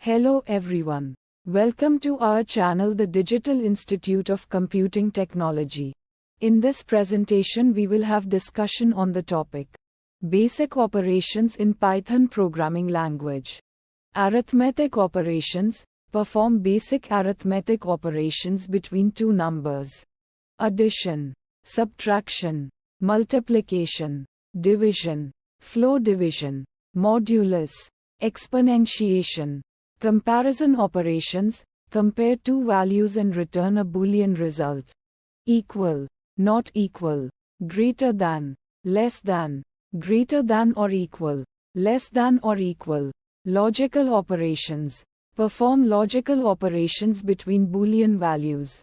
Hello everyone. Welcome to our channel, the Digital Institute of Computing Technology. In this presentation we will have discussion on the topic Basic Operations in Python Programming Language. Arithmetic operations. Perform basic arithmetic operations between two numbers. Addition, subtraction, multiplication, division, flow division, modulus, exponentiation. Comparison operations. Compare two values and return a Boolean result. Equal, not equal, greater than, less than, greater than or equal, less than or equal. Logical operations. Perform logical operations between Boolean values.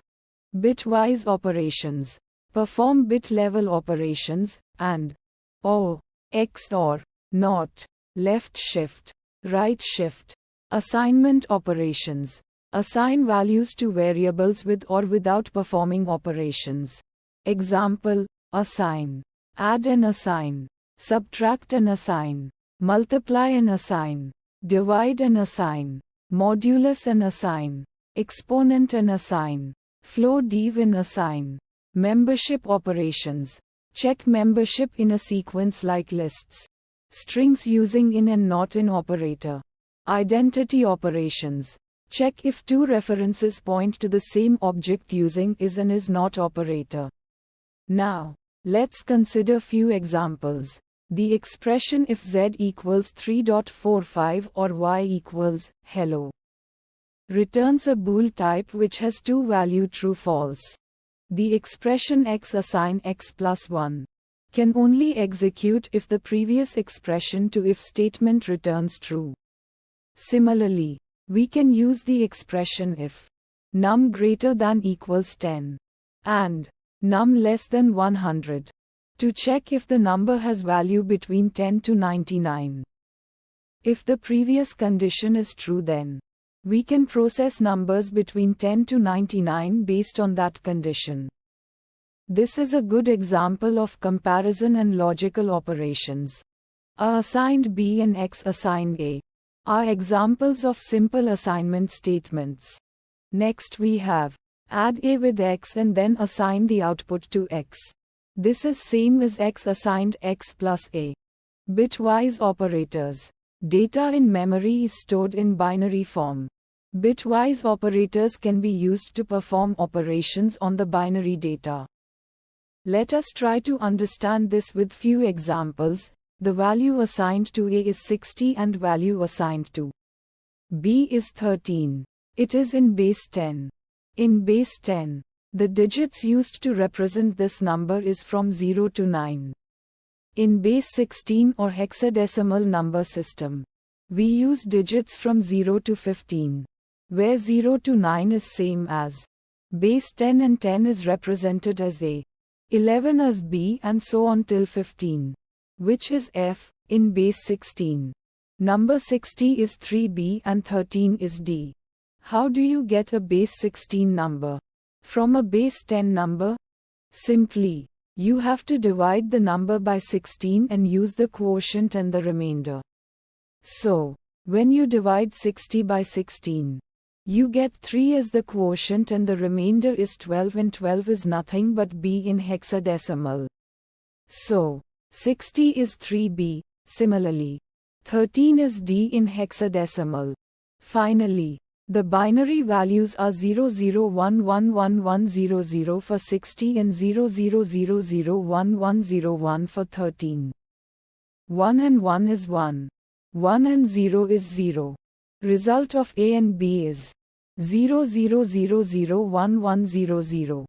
Bitwise operations. Perform bit-level operations, and, or, XOR, not, left shift, right shift. Assignment operations. Assign values to variables with or without performing operations. Example, assign, add and assign, subtract and assign, multiply and assign, divide and assign, modulus and assign, exponent and assign, flow div and assign. Membership operations. Check membership in a sequence like lists. Strings using in and not in operator. Identity operations. Check if two references point to the same object using is and is not operator. Now, let's consider few examples. The expression if z equals 3.45 or y equals hello returns a bool type which has two value true false. The expression x assign x plus 1 can only execute if the previous expression to if statement returns true. Similarly, we can use the expression if num greater than equals 10 and num less than 100 to check if the number has value between 10 to 99. If the previous condition is true, then we can process numbers between 10 to 99 based on that condition. This is a good example of comparison and logical operations. A assigned B and X assigned A are examples of simple assignment statements. Next we have add A with X and then assign the output to X. This is same as X assigned X plus A. Bitwise operators. Data in memory is stored in binary form. Bitwise operators can be used to perform operations on the binary data. Let us try to understand this with few examples. The value assigned to A is 60 and value assigned to B is 13. It is in base 10. In base 10, the digits used to represent this number is from 0 to 9. In base 16 or hexadecimal number system, we use digits from 0 to 15, where 0 to 9 is same as base 10 and 10 is represented as A, 11 as B and so on till 15. Which is F, in base 16. Number 60 is 3B and 13 is D. How do you get a base 16 number from a base 10 number? Simply, you have to divide the number by 16 and use the quotient and the remainder. So, when you divide 60 by 16, you get 3 as the quotient and the remainder is 12 and 12 is nothing but B in hexadecimal. So, 60 is 3B, similarly, 13 is D in hexadecimal. Finally, the binary values are 00111100 for 60 and 00001101 for 13. 1 and 1 is 1. 1 and 0 is 0. Result of A and B is 00001100.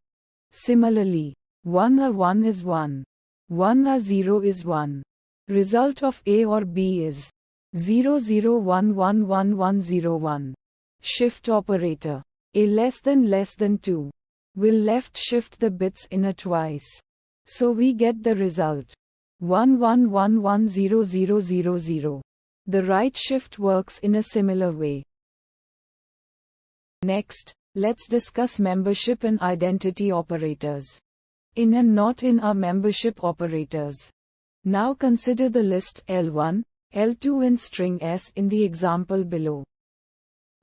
Similarly, 1 or 1 is 1. 1 or 0 is 1. Result of A or B is 00111101. Shift operator. A less than 2 will left shift the bits in a twice. So we get the result 11110000. The right shift works in a similar way. Next, let's discuss membership and identity operators. In and not in are membership operators. Now consider the list L1, L2 and string S in the example below.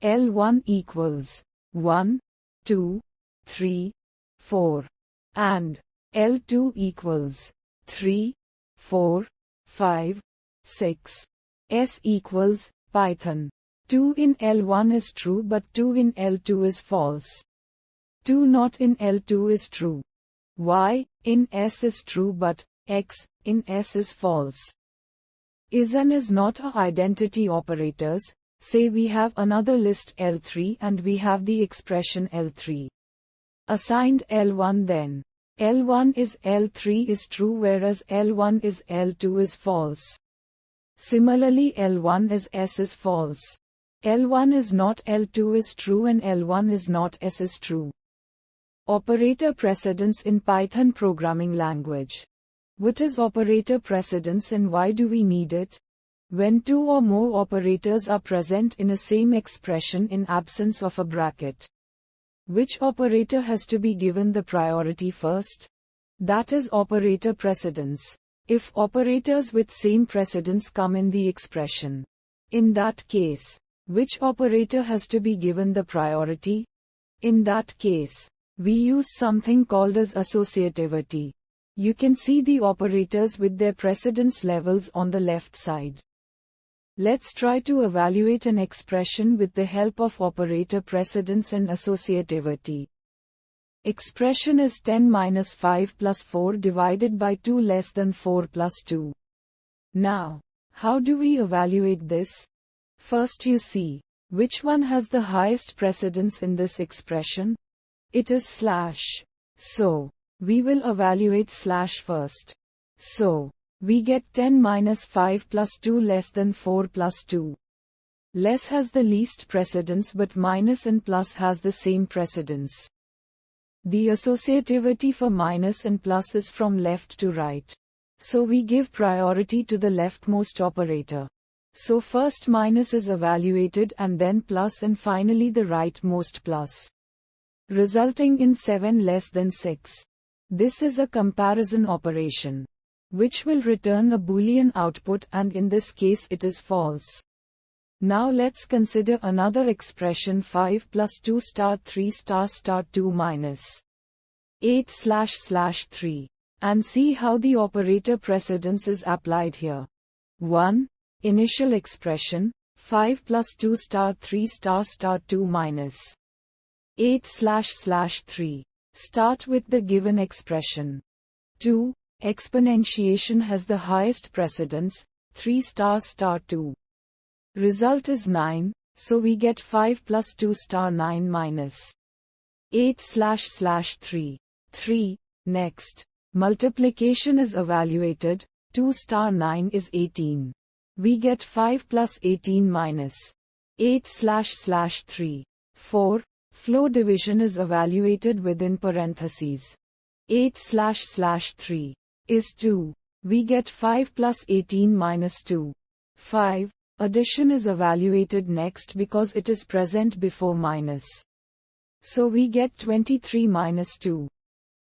L1 equals 1, 2, 3, 4, and L2 equals 3, 4, 5, 6. S equals Python. 2 in L1 is true but 2 in L2 is false. 2 not in L2 is true. Y in S is true but X in S is false. Is and is not are identity operators. Say we have another list L3 and we have the expression L3 assigned L1, then L1 is L3 is true whereas L1 is L2 is false. Similarly L1 is S is false. L1 is not L2 is true and L1 is not S is true. Operator precedence in Python programming language. What is operator precedence and why do we need it? When two or more operators are present in a same expression in absence of a bracket, which operator has to be given the priority first? That is operator precedence. If operators with same precedence come in the expression, in that case, which operator has to be given the priority? In that case, we use something called as associativity. You can see the operators with their precedence levels on the left side. Let's try to evaluate an expression with the help of operator precedence and associativity. Expression is 10 minus 5 plus 4 divided by 2 less than 4 plus 2. Now, how do we evaluate this? First you see, which one has the highest precedence in this expression? It is slash. So, we will evaluate slash first. So, we get 10 minus 5 plus 2 less than 4 plus 2. Less has the least precedence but minus and plus has the same precedence. The associativity for minus and plus is from left to right. So we give priority to the leftmost operator. So first minus is evaluated and then plus and finally the rightmost plus, resulting in 7 less than 6. This is a comparison operation, which will return a Boolean output and in this case it is false. Now let's consider another expression 5 plus 2 star 3 star star 2 minus 8 slash slash 3 and see how the operator precedence is applied here. 1. Initial expression 5 plus 2 star 3 star star 2 minus 8 slash slash 3. Start with the given expression. 2. Exponentiation has the highest precedence, 3 star star 2. Result is 9, so we get 5 plus 2 star 9 minus 8 slash slash 3. 3. Next, multiplication is evaluated, 2 star 9 is 18. We get 5 plus 18 minus 8 slash slash 3. 4. Flow division is evaluated within parentheses. 8 slash slash 3 is 2. We get 5 plus 18 minus 2. 5. Addition is evaluated next because it is present before minus. So we get 23 minus 2.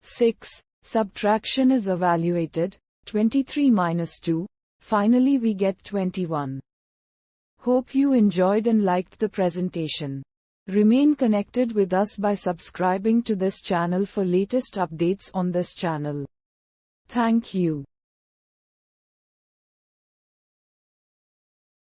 6. Subtraction is evaluated, 23 minus 2. Finally we get 21. Hope you enjoyed and liked the presentation. Remain connected with us by subscribing to this channel for latest updates on this channel. Thank you.